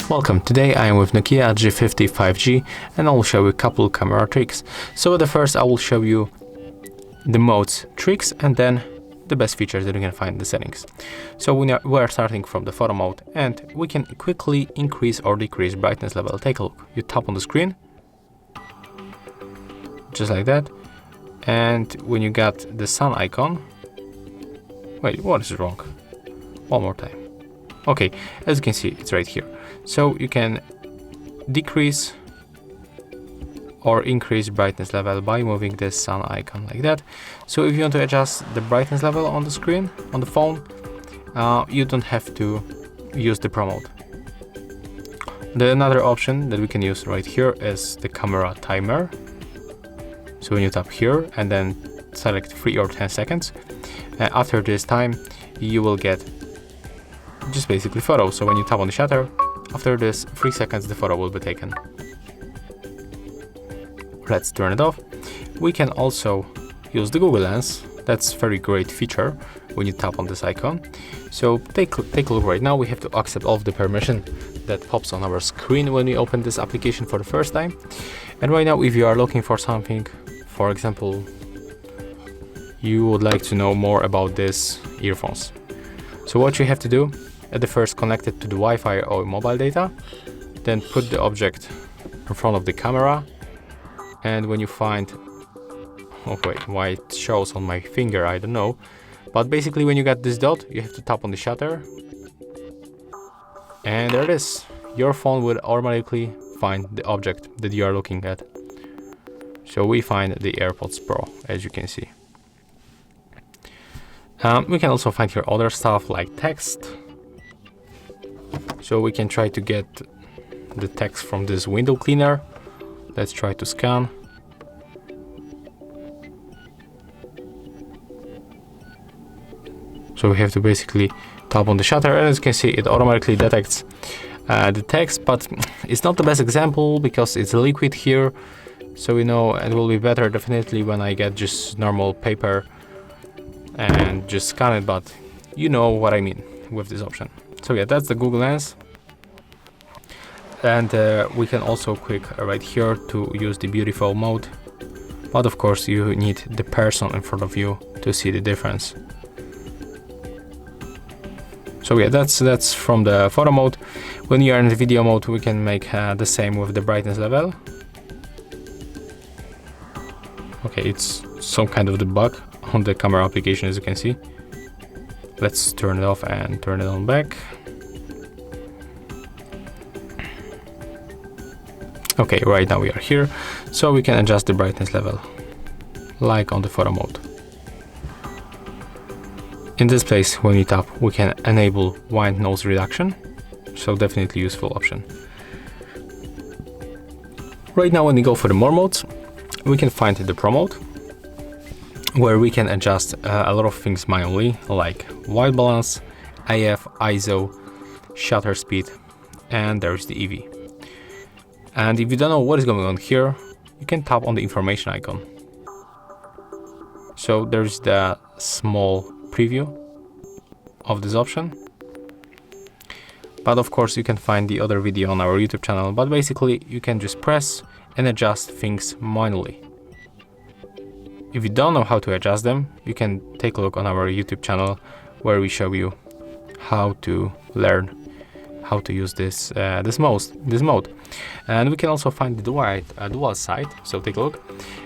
Welcome, today I am with NOKIA G50 5G and I will show you a couple camera tricks. So the first I will show you the modes tricks and then the best features that you can find in the settings. So we are starting from the photo mode and we can quickly increase or decrease brightness level. Take a look, you tap on the screen, just like that, and when you got the sun icon, wait, what is wrong? One more time. Okay, as you can see, it's right here. So you can decrease or increase brightness level by moving this sun icon like that. So if you want to adjust the brightness level on the screen, on the phone, you don't have to use the Pro mode. Another option that we can use right here is the camera timer. So when you tap here and then select 3 or 10 seconds, after this time, you will get just basically photo. So when you tap on the shutter, after this 3 seconds, the photo will be taken. Let's turn it off. We can also use the Google Lens. That's a very great feature when you tap on this icon. So take a look right now. We have to accept all of the permission that pops on our screen when we open this application for the first time. And right now, if you are looking for something, for example, you would like to know more about these earphones. So what you have to do, at the first connect it to the Wi-Fi or mobile data, then put the object in front of the camera, and when you find, oh wait, why it shows on my finger, I don't know, but basically when you got this dot, you have to tap on the shutter, and there it is. Your phone will automatically find the object that you are looking at. So we find the AirPods Pro, as you can see. We can also find here other stuff like text. So we can try to get the text from this window cleaner. Let's try to scan. So we have to basically tap on the shutter, and as you can see, it automatically detects the text, but it's not the best example because it's liquid here. So we know it will be better definitely when I get just normal paper and just scan it, but you know what I mean with this option. So yeah, that's the Google Lens. And we can also click right here to use the beautiful mode, but of course you need the person in front of you to see the difference. So yeah, that's from the photo mode. When you are in the video mode, we can make the same with the brightness level. Okay, it's some kind of the bug on the camera application, as you can see. Let's turn it off and turn it on back. Okay, right now we are here, so we can adjust the brightness level, like on the photo mode. In this place, when we tap, we can enable wide nose reduction, so definitely useful option. Right now, when we go for the more modes, we can find the Pro mode, where we can adjust a lot of things manually, like white balance, AF, ISO, shutter speed, and there's the EV. And if you don't know what is going on here, you can tap on the information icon. So there's the small preview of this option. But of course you can find the other video on our YouTube channel, but basically you can just press and adjust things manually. If you don't know how to adjust them, you can take a look on our YouTube channel where we show you how to learn how to use this mode. And we can also find the dual side. So take a look.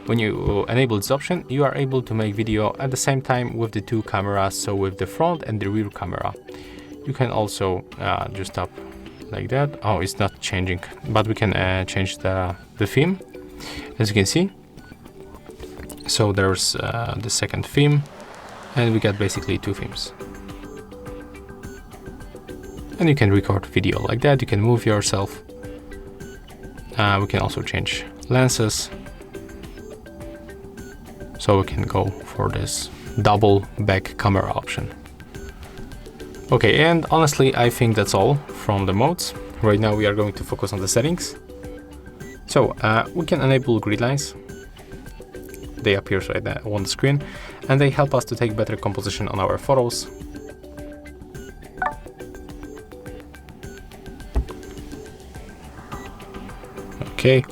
When you enable this option, you are able to make video at the same time with the two cameras, so with the front and the rear camera. You can also just tap like that. Oh, it's not changing, but we can change the theme, as you can see. So there's the second theme, and we got basically two themes. And you can record video like that. You can move yourself. We can also change lenses. So we can go for this double back camera option. Okay, and honestly, I think that's all from the modes. Right now we are going to focus on the settings. So we can enable Gridlines. They appear right there on the screen, and they help us to take better composition on our photos. Okay.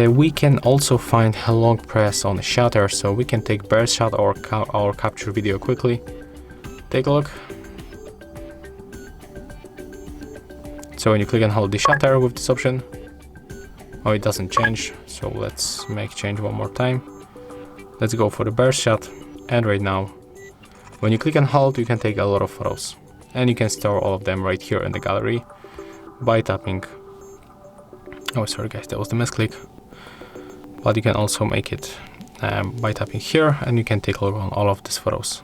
We can also find a long press on the shutter, so we can take burst shot or capture video quickly. Take a look. So when you click and hold the shutter with this option, oh, it doesn't change. So let's make change one more time. Let's go for the burst shot. And right now, when you click and hold, you can take a lot of photos, and you can store all of them right here in the gallery by tapping. Oh, sorry guys, that was the misclick. But you can also make it by tapping here, and you can take a look on all of these photos.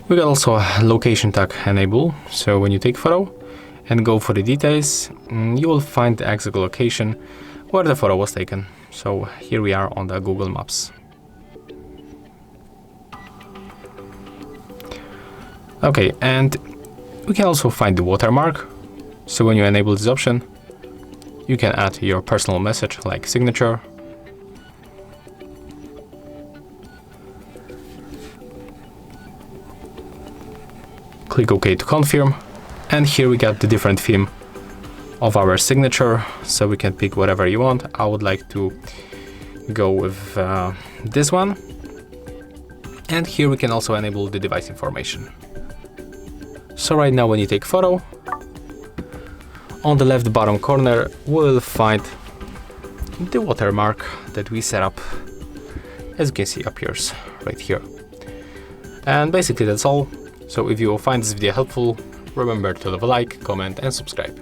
We got also a location tag enable, so when you take photo and go for the details, you will find the exact location where the photo was taken. So here we are on the Google Maps. Okay, and we can also find the watermark. So when you enable this option, you can add your personal message like signature. Click OK to confirm. And here we got the different theme of our signature. So we can pick whatever you want. I would like to go with this one. And here we can also enable the device information. So right now when you take photo, on the left bottom corner, we'll find the watermark that we set up. As you can see, appears right here. And basically that's all. So if you find this video helpful, remember to leave a like, comment and subscribe.